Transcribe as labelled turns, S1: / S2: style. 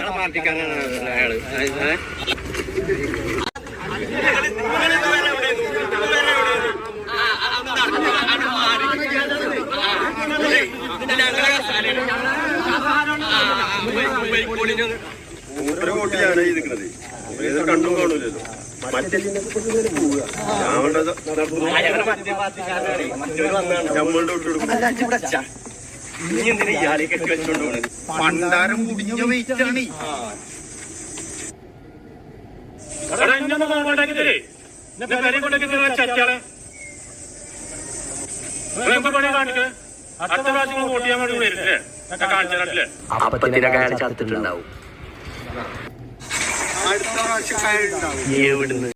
S1: പാർട്ടിക്കാരാണ് അയാള്.
S2: മൂപ്പരകോട്ടിലാണ് ഇരിക്കുന്നത്. ഏതൊരു കണ്ടും കാണൂലല്ലോ.
S3: പണ്ടാരം കുടിഞ്ഞ വെയിറ്റാണ്.
S1: അപ്പത്തിനൊക്കെ അയാൾ ചത്തിട്ടുണ്ടാവും.
S3: അടുത്ത പ്രാവശ്യം
S1: എവിടുന്ന്